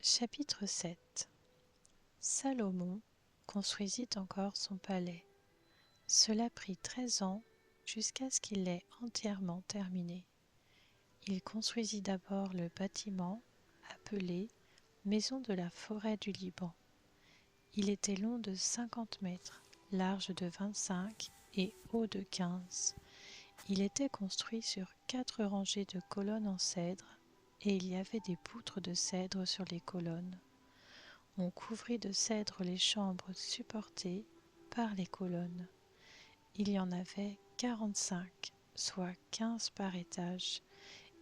Chapitre 7. Salomon construisit encore son palais. Cela prit 13 ans jusqu'à ce qu'il l'ait entièrement terminé. Il construisit d'abord le bâtiment appelé Maison de la forêt du Liban. Il était long de 50 mètres, large de 25 et haut de 15. Il était construit sur 4 rangées de colonnes en cèdre et il y avait des poutres de cèdre sur les colonnes. On couvrit de cèdre les chambres supportées par les colonnes. Il y en avait 45, soit 15 par étage.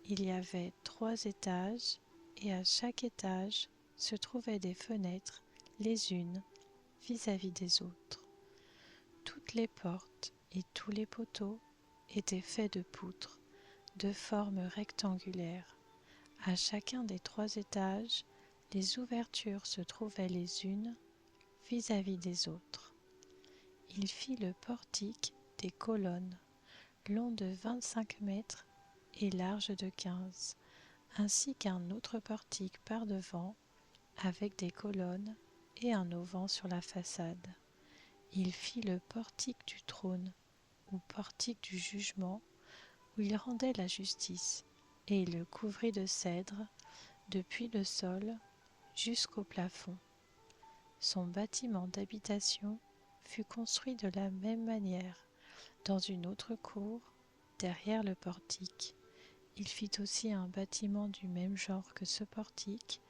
Il y avait 3 étages et à chaque étage se trouvaient des fenêtres, les unes vis-à-vis des autres. Toutes les portes et tous les poteaux étaient faits de poutres, de forme rectangulaire. À chacun des 3 étages, les ouvertures se trouvaient les unes vis-à-vis des autres. Il fit le portique des colonnes, long de 25 mètres et large de 15, ainsi qu'un autre portique par devant, avec des colonnes et un auvent sur la façade. Il fit le portique du trône, ou portique du jugement, où il rendait la justice, et il le couvrit de cèdre, depuis le sol jusqu'au plafond. Son bâtiment d'habitation fut construit de la même manière, dans une autre cour, derrière le portique. Il fit aussi un bâtiment du même genre que ce portique,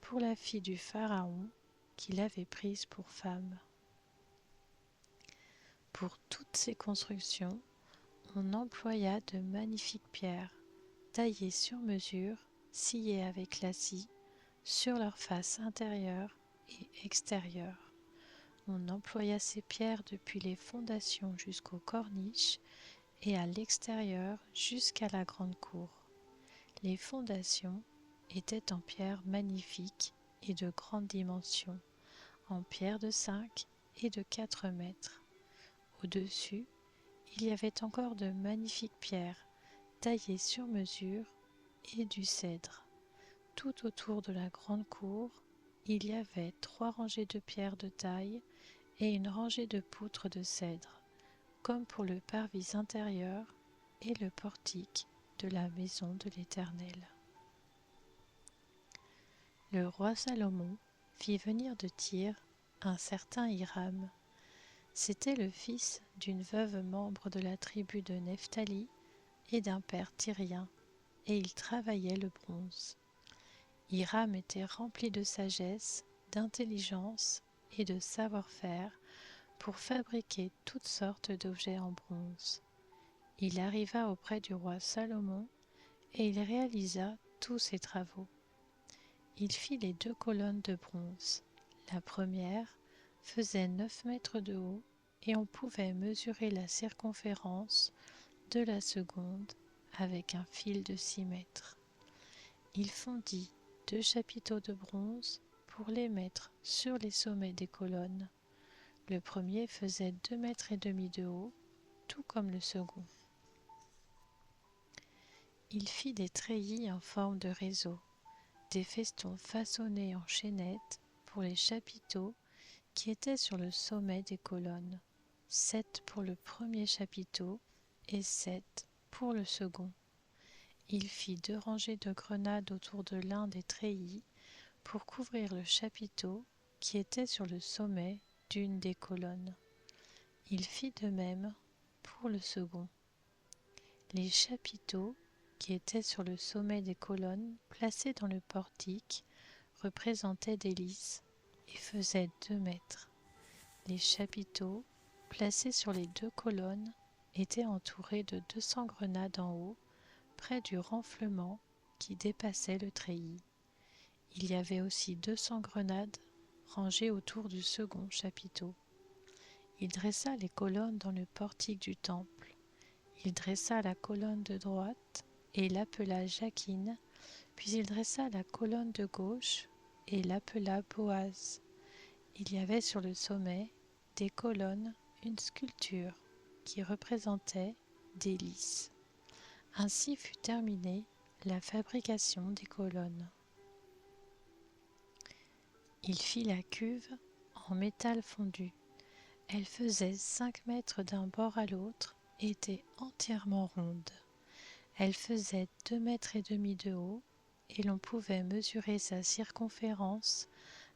pour la fille du Pharaon, qu'il avait prise pour femme. Pour toutes ces constructions, on employa de magnifiques pierres, taillées sur mesure, sciées avec la scie, sur leur face intérieure et extérieure. On employa ces pierres depuis les fondations jusqu'aux corniches et à l'extérieur jusqu'à la grande cour. Les fondations étaient en pierre magnifique et de grande dimension, en pierre de 5 et de 4 mètres. Au-dessus, il y avait encore de magnifiques pierres taillées sur mesure et du cèdre. Tout autour de la grande cour, il y avait 3 rangées de pierres de taille et une rangée de poutres de cèdre, comme pour le parvis intérieur et le portique de la maison de l'Éternel. Le roi Salomon fit venir de Tyr un certain Hiram. C'était le fils d'une veuve membre de la tribu de Nephtali et d'un père tyrien, et il travaillait le bronze. Hiram était rempli de sagesse, d'intelligence et de savoir-faire pour fabriquer toutes sortes d'objets en bronze. Il arriva auprès du roi Salomon et il réalisa tous ses travaux. Il fit les 2 colonnes de bronze. La première faisait 9 mètres de haut et on pouvait mesurer la circonférence de la seconde avec un fil de 6 mètres. Il fondit 2 chapiteaux de bronze pour les mettre sur les sommets des colonnes. Le premier faisait 2 mètres et demi de haut, tout comme le second. Il fit des treillis en forme de réseau, des festons façonnés en chaînettes pour les chapiteaux qui étaient sur le sommet des colonnes, 7 pour le premier chapiteau et 7 pour le second. Il fit 2 rangées de grenades autour de l'un des treillis pour couvrir le chapiteau qui était sur le sommet d'une des colonnes. Il fit de même pour le second. Les chapiteaux qui étaient sur le sommet des colonnes placées dans le portique représentaient des lys et faisaient 2 mètres. Les chapiteaux placés sur les 2 colonnes étaient entourés de 200 grenades en haut, près du renflement qui dépassait le treillis. Il y avait aussi 200 grenades rangées autour du second chapiteau. Il dressa les colonnes dans le portique du temple. Il dressa la colonne de droite et l'appela Jachin, puis il dressa la colonne de gauche et l'appela Boaz. Il y avait sur le sommet des colonnes une sculpture qui représentait des lys. Ainsi fut terminée la fabrication des colonnes. Il fit la cuve en métal fondu. Elle faisait 5 mètres d'un bord à l'autre et était entièrement ronde. Elle faisait 2,5 mètres de haut et l'on pouvait mesurer sa circonférence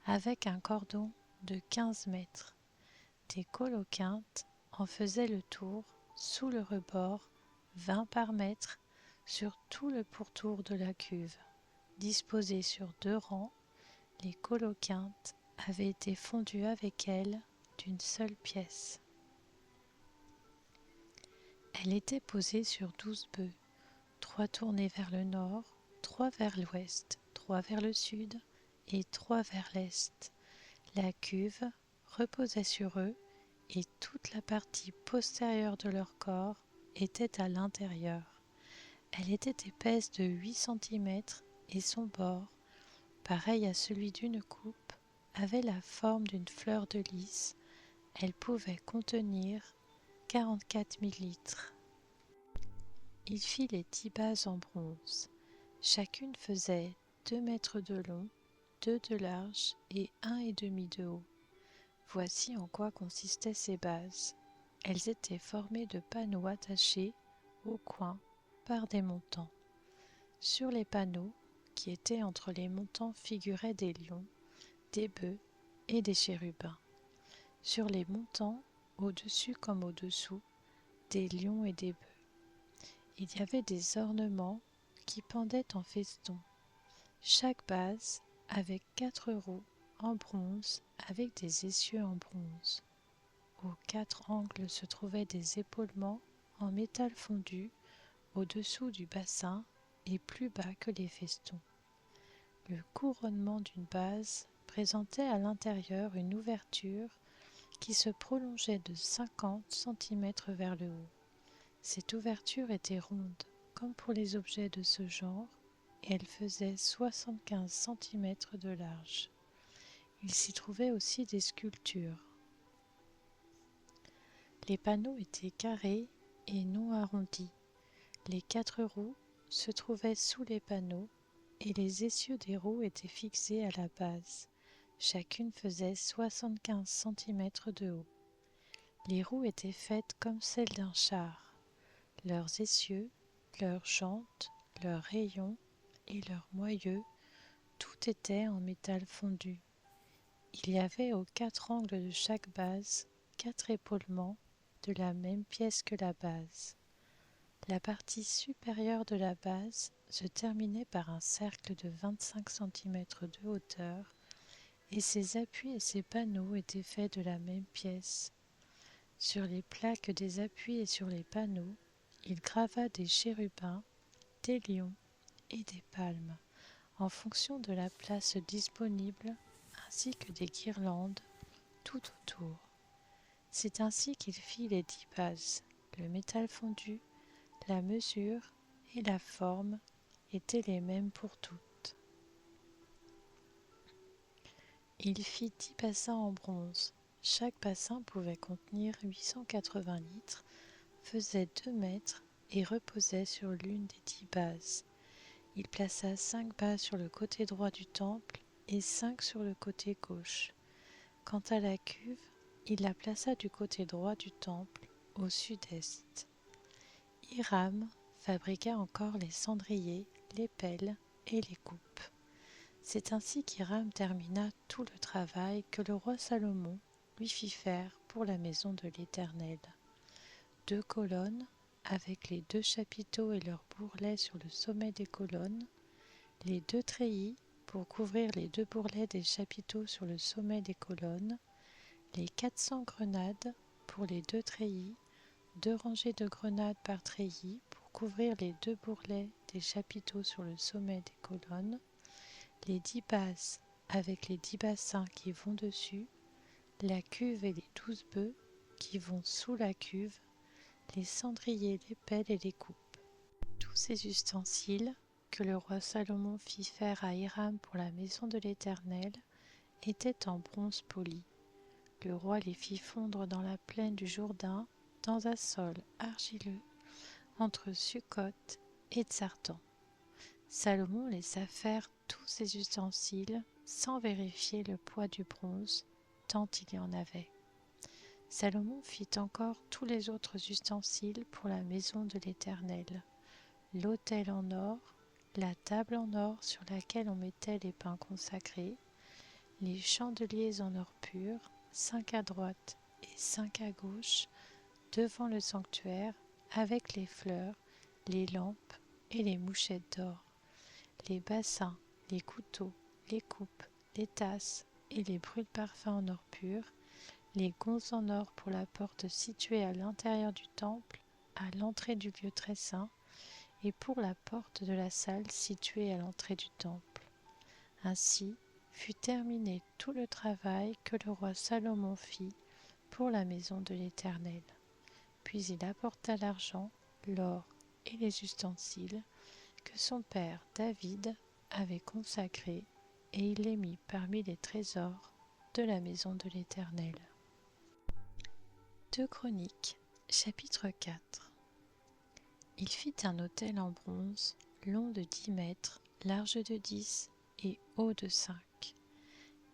avec un cordon de 15 mètres. Des coloquintes en faisaient le tour sous le rebord, 20 par mètre, sur tout le pourtour de la cuve. Disposées sur 2 rangs, les coloquintes avaient été fondues avec elles d'une seule pièce. Elle était posée sur 12 bœufs, 3 tournés vers le nord, 3 vers l'ouest, 3 vers le sud et 3 vers l'est. La cuve reposait sur eux et toute la partie postérieure de leur corps était à l'intérieur. Elle était épaisse de 8 centimètres et son bord, pareil à celui d'une coupe, avait la forme d'une fleur de lys. Elle pouvait contenir 44 millilitres. Il fit les 10 bases en bronze. Chacune faisait 2 mètres de long, 2 de large et 1,5 de haut. Voici en quoi consistaient ces bases. Elles étaient formées de panneaux attachés au coin par des montants. Sur les panneaux, qui étaient entre les montants, figuraient des lions, des bœufs et des chérubins. Sur les montants, au-dessus comme au-dessous, des lions et des bœufs. Il y avait des ornements qui pendaient en festons. Chaque base avait 4 roues en bronze avec des essieux en bronze. Aux 4 angles se trouvaient des épaulements en métal fondu au-dessous du bassin et plus bas que les festons. Le couronnement d'une base présentait à l'intérieur une ouverture qui se prolongeait de 50 centimètres vers le haut. Cette ouverture était ronde, comme pour les objets de ce genre, et elle faisait 75 centimètres de large. Il s'y trouvait aussi des sculptures. Les panneaux étaient carrés et non arrondis. Les 4 roues se trouvaient sous les panneaux et les essieux des roues étaient fixés à la base. Chacune faisait 75 centimètres de haut. Les roues étaient faites comme celles d'un char. Leurs essieux, leurs jantes, leurs rayons et leurs moyeux, tout était en métal fondu. Il y avait aux 4 angles de chaque base 4 épaulements de la même pièce que la base. La partie supérieure de la base se terminait par un cercle de 25 centimètres de hauteur et ses appuis et ses panneaux étaient faits de la même pièce. Sur les plaques des appuis et sur les panneaux, il grava des chérubins, des lions et des palmes, en fonction de la place disponible, ainsi que des guirlandes tout autour. C'est ainsi qu'il fit les 10 bases. Le métal fondu, la mesure et la forme étaient les mêmes pour toutes. Il fit 10 bassins en bronze. Chaque bassin pouvait contenir 880 litres, faisait 2 mètres et reposait sur l'une des 10 bases. Il plaça 5 bases sur le côté droit du temple et 5 sur le côté gauche. Quant à la cuve, il la plaça du côté droit du temple, au sud-est. Hiram fabriqua encore les cendriers, les pelles et les coupes. C'est ainsi qu'Hiram termina tout le travail que le roi Salomon lui fit faire pour la maison de l'Éternel. 2 colonnes, avec les 2 chapiteaux et leurs bourrelets sur le sommet des colonnes, les 2 treillis pour couvrir les 2 bourrelets des chapiteaux sur le sommet des colonnes, les 400 grenades pour les 2 treillis, 2 rangées de grenades par treillis pour couvrir les 2 bourrelets des chapiteaux sur le sommet des colonnes, les 10 bases avec les 10 bassins qui vont dessus, la cuve et les 12 bœufs qui vont sous la cuve, les cendriers, les pelles et les coupes. Tous ces ustensiles que le roi Salomon fit faire à Hiram pour la maison de l'Éternel étaient en bronze poli. Le roi les fit fondre dans la plaine du Jourdain, dans un sol argileux, entre Sukkot et Tsartan. Salomon laissa faire tous ces ustensiles sans vérifier le poids du bronze, tant il y en avait. Salomon fit encore tous les autres ustensiles pour la maison de l'Éternel, l'autel en or, la table en or sur laquelle on mettait les pains consacrés, les chandeliers en or pur, 5 à droite et 5 à gauche, devant le sanctuaire, avec les fleurs, les lampes et les mouchettes d'or, les bassins, les couteaux, les coupes, les tasses et les brûle-parfums en or pur, les gonzes en or pour la porte située à l'intérieur du temple, à l'entrée du lieu très saint, et pour la porte de la salle située à l'entrée du temple. Ainsi fut terminé tout le travail que le roi Salomon fit pour la maison de l'Éternel. Puis il apporta l'argent, l'or et les ustensiles que son père David avait consacrés, et il les mit parmi les trésors de la maison de l'Éternel. 2 Chroniques, chapitre 4. Il fit un autel en bronze, long de 10 mètres, large de 10 et haut de 5.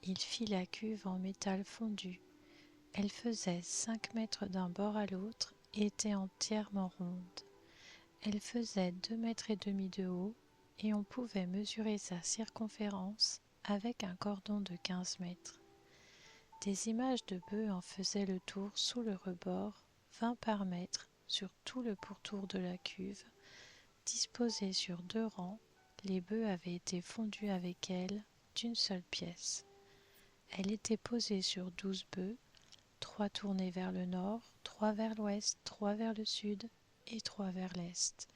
Il fit la cuve en métal fondu. Elle faisait 5 mètres d'un bord à l'autre et était entièrement ronde. Elle faisait 2 mètres et demi de haut et on pouvait mesurer sa circonférence avec un cordon de 15 mètres. Des images de bœufs en faisaient le tour sous le rebord, 20 par mètre, sur tout le pourtour de la cuve. Disposées sur 2 rangs, les bœufs avaient été fondus avec elle d'une seule pièce. Elle était posée sur 12 bœufs, 3 tournés vers le nord, 3 vers l'ouest, 3 vers le sud et 3 vers l'est.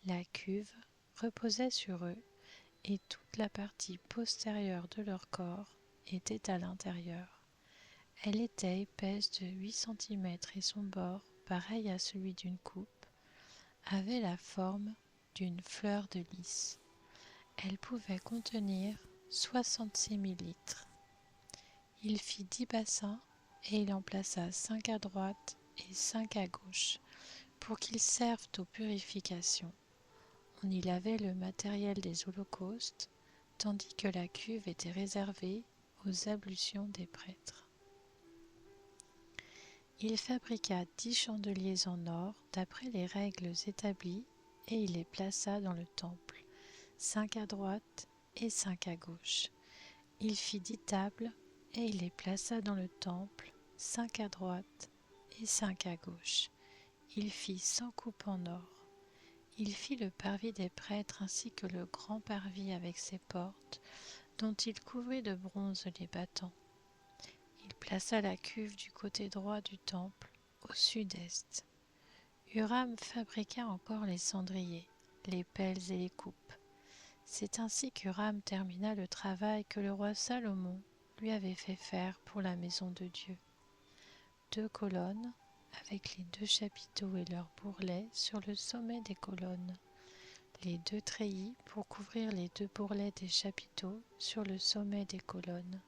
La cuve reposait sur eux et toute la partie postérieure de leur corps était à l'intérieur. Elle était épaisse de 8 cm et son bord, pareil à celui d'une coupe, avait la forme d'une fleur de lys. Elle pouvait contenir 66 000 litres. Il fit 10 bassins et il en plaça 5 à droite et 5 à gauche pour qu'ils servent aux purifications. On y lavait le matériel des holocaustes, tandis que la cuve était réservée aux ablutions des prêtres. Il fabriqua 10 chandeliers en or d'après les règles établies et il les plaça dans le temple, 5 à droite et 5 à gauche. Il fit 10 tables et il les plaça dans le temple, 5 à droite et 5 à gauche. Il fit 100 coupes en or. Il fit le parvis des prêtres ainsi que le grand parvis avec ses portes, dont il couvrit de bronze les battants. Il plaça la cuve du côté droit du temple, au sud-est. Huram fabriqua encore les cendriers, les pelles et les coupes. C'est ainsi qu'Huram termina le travail que le roi Salomon lui avait fait faire pour la maison de Dieu. 2 colonnes, avec les 2 chapiteaux et leurs bourrelets sur le sommet des colonnes. Les 2 treillis pour couvrir les 2 bourrelets des chapiteaux sur le sommet des colonnes.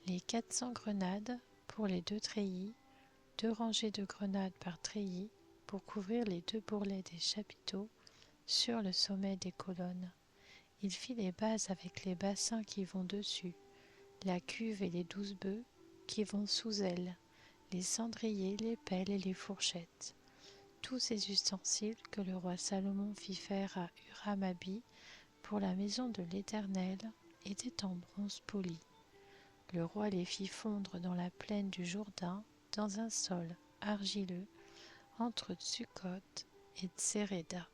Les 400 grenades pour les 2 treillis, 2 rangées de grenades par treillis pour couvrir les 2 bourrelets des chapiteaux sur le sommet des colonnes. Il fit les bases avec les bassins qui vont dessus, la cuve et les 12 bœufs qui vont sous elle, les cendriers, les pelles et les fourchettes. Tous ces ustensiles que le roi Salomon fit faire à Huram-Abi pour la maison de l'Éternel étaient en bronze poli. Le roi les fit fondre dans la plaine du Jourdain, dans un sol argileux, entre Sukkot et Tséréda.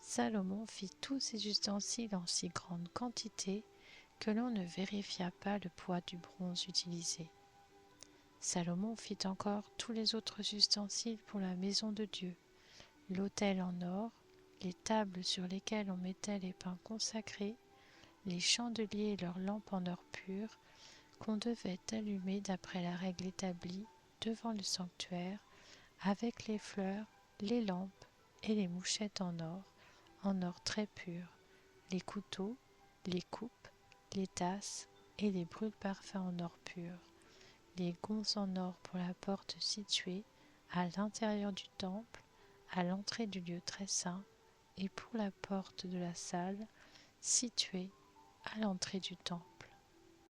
Salomon fit tous ces ustensiles en si grande quantité que l'on ne vérifia pas le poids du bronze utilisé. Salomon fit encore tous les autres ustensiles pour la maison de Dieu, l'autel en or, les tables sur lesquelles on mettait les pains consacrés, les chandeliers et leurs lampes en or pur, qu'on devait allumer d'après la règle établie devant le sanctuaire, avec les fleurs, les lampes et les mouchettes en or très pur, les couteaux, les coupes, les tasses et les brûle-parfums en or pur, les gonzes en or pour la porte située à l'intérieur du temple, à l'entrée du lieu très saint, et pour la porte de la salle située à l'entrée du temple.